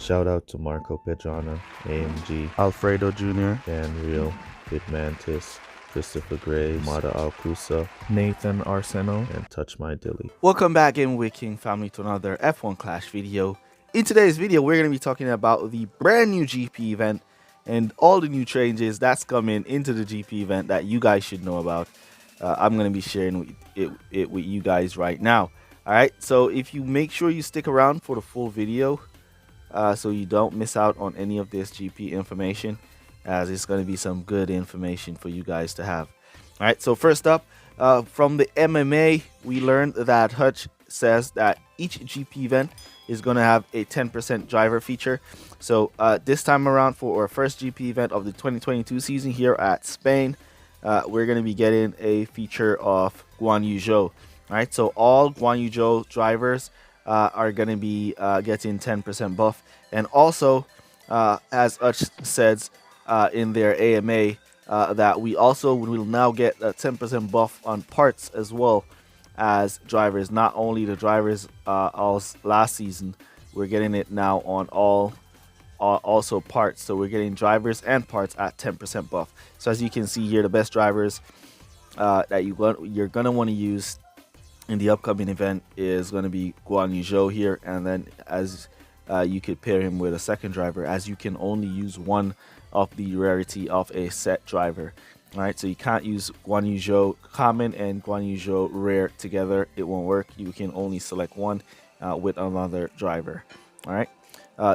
Shout out to Marco Pedrana, AMG, Alfredo Jr., Dan Real, Kid Mantis, Christopher Gray, Mada Alcusa, Nathan Arseno, and Touch My Dilly. Welcome back in with King Family to another F1 Clash video. In today's video, we're going to be talking about the brand new GP event and all the new changes that's coming into the GP event that you guys should know about. I'm going to be sharing it with you guys right now. All right, so if you make sure you stick around for the full video so you don't miss out on any of this GP information, as it's going to be some good information for you guys to have. All right, so first up, from the MMA, we learned that Hutch says that each GP event is going to have a 10% driver feature. So this time around, for our first GP event of the 2022 season here at Spain, we're going to be getting a feature of Guan Yu Zhou. All right, so all Guan Yu Zhou drivers are going to be getting 10% buff. And also, as Hutch says in their AMA, that we also will now get a 10% buff on parts as well as drivers. Not only the drivers as last season, we're getting it now on all also parts. So we're getting drivers and parts at 10% buff. So as you can see here, the best drivers that you're gonna want to use in the upcoming event is going to be Guan Yu Zhou here, and then as you could pair him with a second driver, as you can only use one of the rarity of a set driver. All right, so you can't use Guan Yu Zhou common and Guan Yu Zhou rare together. It won't work. You can only select one with another driver. All right,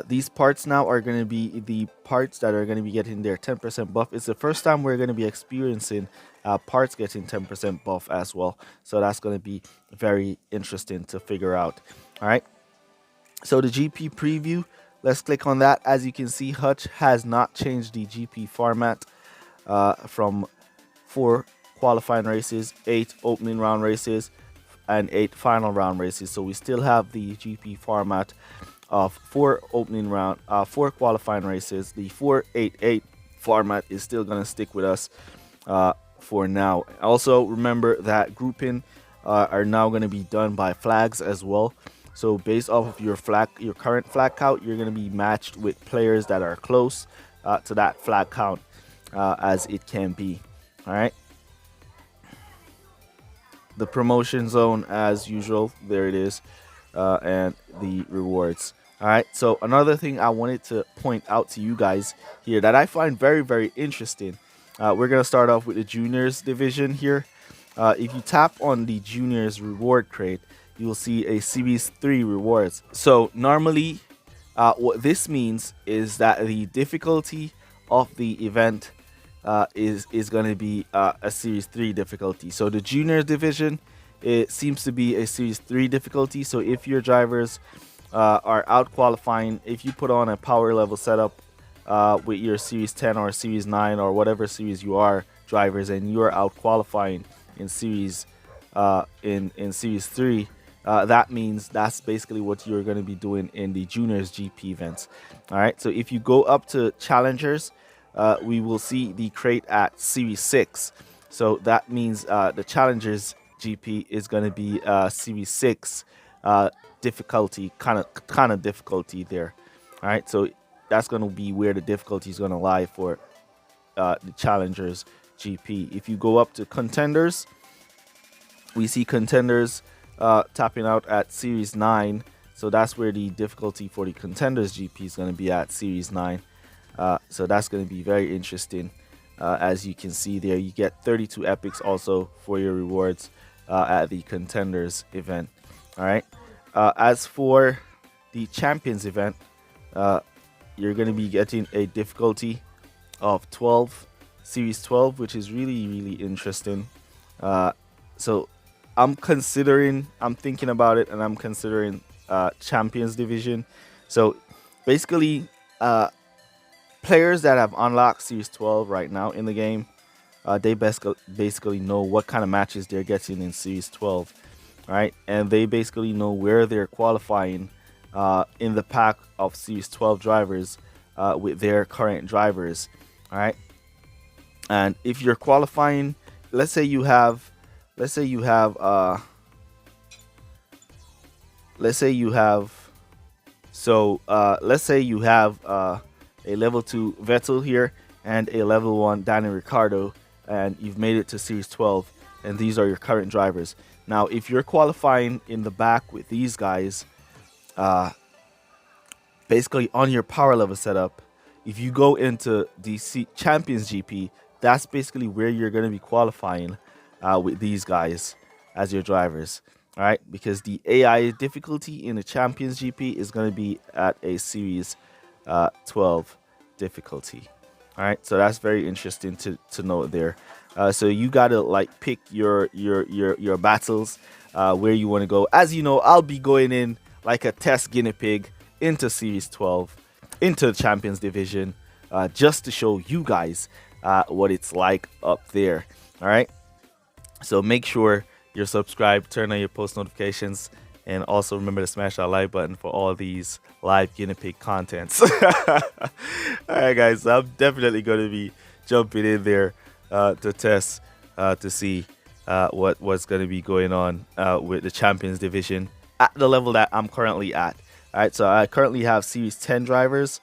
these parts now are going to be the parts that are going to be getting their 10% buff. It's the first time we're going to be experiencing parts getting 10% buff as well, so that's going to be very interesting to figure out. All right, so the GP preview, let's click on that. As you can see, Hutch has not changed the GP format from 4 qualifying races, 8 opening round races, and 8 final round races. So we still have the GP format of 4 qualifying races. The 4-8-8 format is still going to stick with us for now. Also, remember that grouping are now going to be done by flags as well. So based off of your current flag count, you're going to be matched with players that are close to that flag count as it can be. All right. The promotion zone, as usual, there it is, and the rewards. All right. So another thing I wanted to point out to you guys here that I find very, very interesting. We're going to start off with the juniors division here. If you tap on the juniors reward crate, you will see a series 3 rewards. So normally what this means is that the difficulty of the event is going to be a series 3 difficulty. So the juniors division, it seems to be a series 3 difficulty. So if your drivers are out qualifying, if you put on a power level setup with your series 10 or series 9 or whatever series you are drivers, and you're out qualifying in series series 3, that means that's basically what you're going to be doing in the juniors GP events. All right, so if you go up to challengers, we will see the crate at series 6. So that means the challengers GP is going to be series 6 difficulty, kind of difficulty there. All right, so that's going to be where the difficulty is going to lie for the challengers GP. If you go up to contenders, we see contenders tapping out at series 9. So that's where the difficulty for the contenders GP is going to be at series 9. So that's going to be very interesting. As you can see there, you get 32 epics also for your rewards at the contenders event. All right. As for the champions event, you're going to be getting a difficulty of 12, series 12, which is really, really interesting. So I'm thinking about it, and I'm considering champions division. So basically, players that have unlocked series 12 right now in the game, they basically know what kind of matches they're getting in series 12, right? And they basically know where they're qualifying in the pack of series 12 drivers with their current drivers. All right, and if you're qualifying, let's say you have So let's say you have a level 2 Vettel here and a level 1 Daniel Ricciardo, and you've made it to Series 12, and these are your current drivers. Now, if you're qualifying in the back with these guys, basically on your power level setup, if you go into the Champions GP, that's basically where you're going to be qualifying with these guys as your drivers. All right, because the AI difficulty in the Champions GP is going to be at a Series 12 difficulty. All right, so that's very interesting to note there. So you gotta like pick your battles where you want to go. As you know, I'll be going in like a test guinea pig into Series 12, into the Champions Division, just to show you guys what it's like up there. All right, so make sure you're subscribed, turn on your post notifications, and also remember to smash that like button for all these live guinea pig contents. Alright guys, so I'm definitely going to be jumping in there to test to see what's going to be going on with the Champions Division at the level that I'm currently at. Alright, so I currently have Series 10 drivers.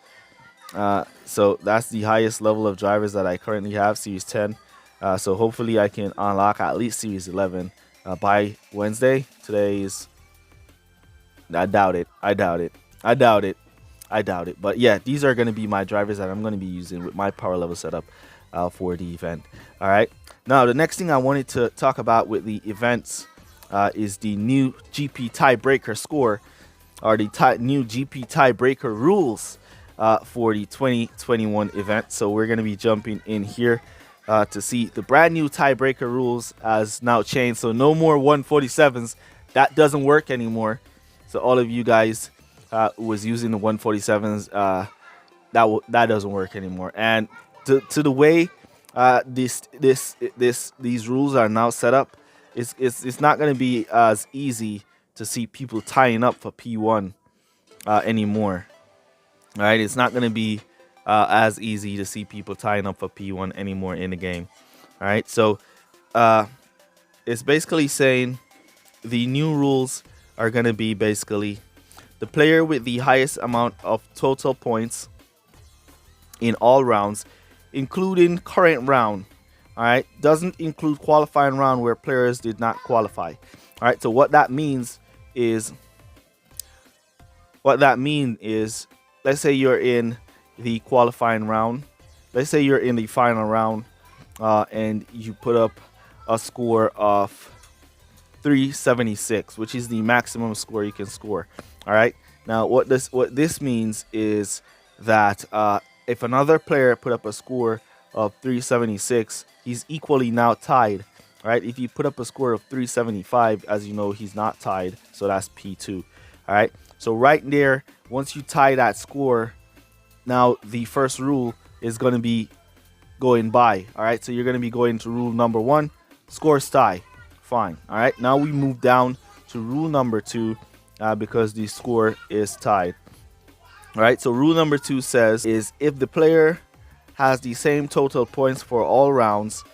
So that's the highest level of drivers that I currently have, Series 10. So hopefully I can unlock at least Series 11 by Wednesday. Today is... I doubt it. But yeah, these are going to be my drivers that I'm going to be using with my power level setup for the event. All right. Now, the next thing I wanted to talk about with the events is the new GP tiebreaker score, or the new GP tiebreaker rules for the 2021 event. So we're going to be jumping in here to see the brand new tiebreaker rules has now changed. So no more 147s. That doesn't work anymore. So all of you guys who was using the 147s, that doesn't work anymore. And to the way these rules are now set up, it's not going to be as easy to see people tying up for P1 anymore. All right, it's not going to be as easy to see people tying up for P1 anymore in the game. All right, so it's basically saying the new rules are going to be basically the player with the highest amount of total points in all rounds, including current round. All right, doesn't include qualifying round where players did not qualify. All right, so what that means is let's say you're in the qualifying round, let's say you're in the final round, and you put up a score of 376, which is the maximum score you can score. All right, now what this means is that if another player put up a score of 376, he's equally now tied. All right, if you put up a score of 375, as you know, he's not tied, so that's P2. All right, so right there, once you tie that score, now the first rule is going to be going by. All right, so you're going to be going to rule number 1, scores tie. Fine. All right, now we move down to rule number 2 because the score is tied. All right, so rule number 2 says is if the player has the same total points for all rounds,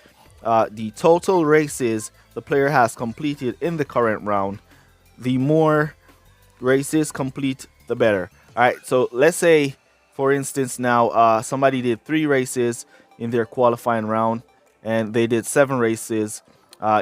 the total races the player has completed in the current round, the more races complete, the better. All right, so let's say, for instance, now somebody did 3 races in their qualifying round, and they did 7 races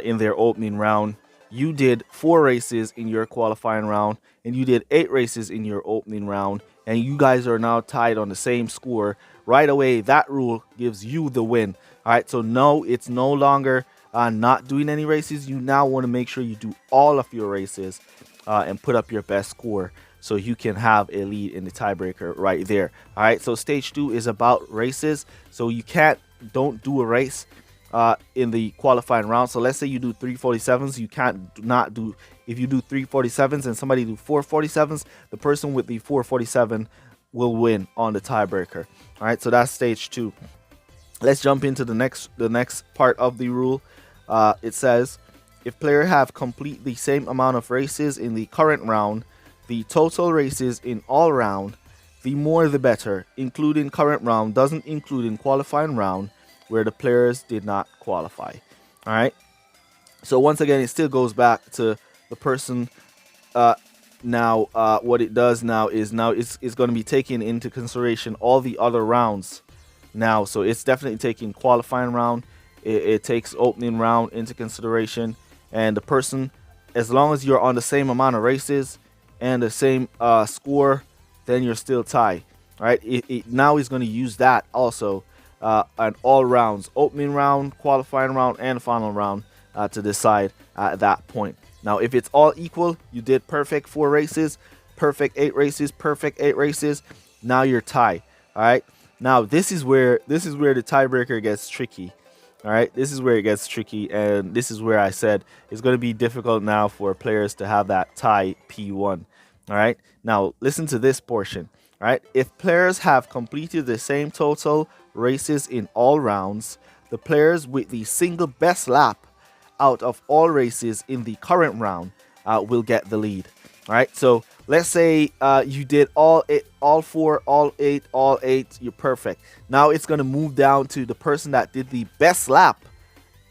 in their opening round. You did 4 races in your qualifying round, and you did 8 races in your opening round, and you guys are now tied on the same score. Right away, that rule gives you the win. All right, so no, it's no longer not doing any races. You now want to make sure you do all of your races and put up your best score so you can have a lead in the tiebreaker right there. All right, so stage 2 is about races. So you don't do a race in the qualifying round. So let's say you do 347s, you can't not do, if you do 347s and somebody do 447s, the person with the 447 will win on the tiebreaker. All right, so that's stage 2. Let's jump into the next part of the rule. It says if player have complete the same amount of races in the current round, the total races in all round, the more the better, including current round, doesn't include in qualifying round where the players did not qualify. All right, so once again, it still goes back to the person now what it does now is it's going to be taking into consideration all the other rounds now. So it's definitely taking qualifying round, it takes opening round into consideration, and the person, as long as you're on the same amount of races and the same score, then you're still tied. All right, now he's going to use that also on all rounds, opening round, qualifying round, and final round, to decide at that point. Now, if it's all equal, you did perfect 4 races, perfect 8 races, perfect 8 races. Now you're tied. All right. Now this is where the tiebreaker gets tricky. All right. This is where it gets tricky, and this is where I said it's going to be difficult now for players to have that tie P1. All right. Now listen to this portion. All right. If players have completed the same total races in all rounds, the players with the single best lap out of all races in the current round will get the lead. All right, so let's say you did all 4, all 8, you're perfect. Now it's going to move down to the person that did the best lap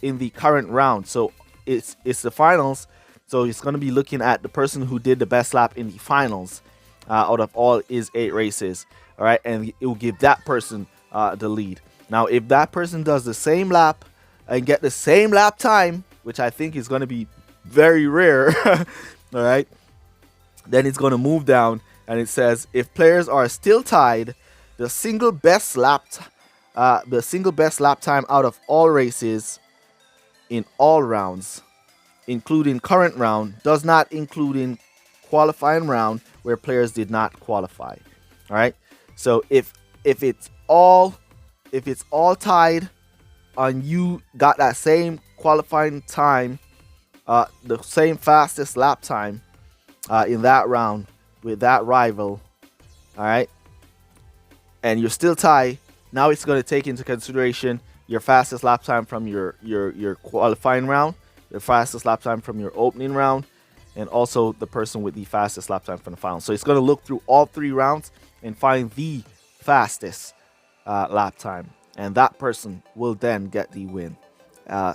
in the current round. So it's the finals, so it's going to be looking at the person who did the best lap in the finals out of all his 8 races. All right, and it will give that person the lead. Now if that person does the same lap and get the same lap time, which I think is going to be very rare, all right, then it's going to move down, and it says if players are still tied, the single best lap time out of all races in all rounds, including current round, does not include in qualifying round where players did not qualify. All right, so if it's all tied, and you got that same qualifying time, the same fastest lap time in that round with that rival, all right, and you're still tied, now it's going to take into consideration your fastest lap time from your qualifying round, the fastest lap time from your opening round, and also the person with the fastest lap time from the final. So it's going to look through all 3 rounds and find the fastest lap time, and that person will then get the win.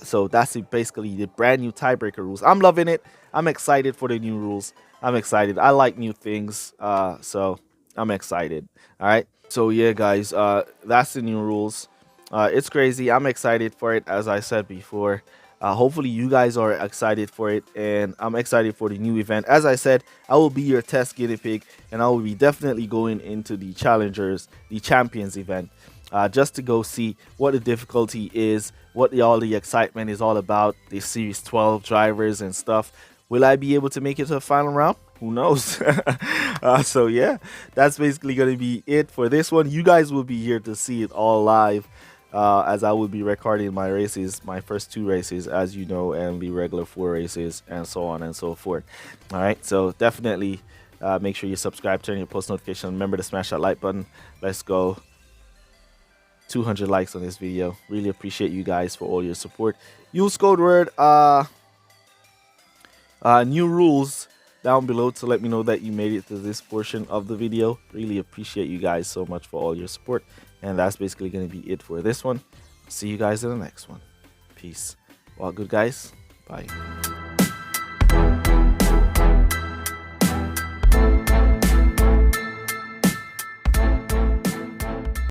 So that's basically the brand new tiebreaker rules. I'm loving it. I'm excited for the new rules. I'm excited. I like new things, so I'm excited. All right. So yeah, guys, that's the new rules. It's crazy. I'm excited for it, as I said before. Hopefully you guys are excited for it, and I'm excited for the new event. As I said, I will be your test guinea pig, and I will be definitely going into the champions event, just to go see what the difficulty is, what all the excitement is all about, the Series 12 drivers and stuff. Will I be able to make it to the final round? Who knows? So yeah, that's basically going to be it for this one. You guys will be here to see it all live, as I will be recording my races, my first 2 races, as you know, and the regular 4 races, and so on and so forth. All right, so definitely make sure you subscribe, turn your post notification, remember to smash that like button. Let's go 200 likes on this video. Really appreciate you guys for all your support. Use code word new rules down below to let me know that you made it to this portion of the video. Really appreciate you guys so much for all your support, and that's basically going to be it for this one. See you guys in the next one. Peace. Well, good guys. Bye.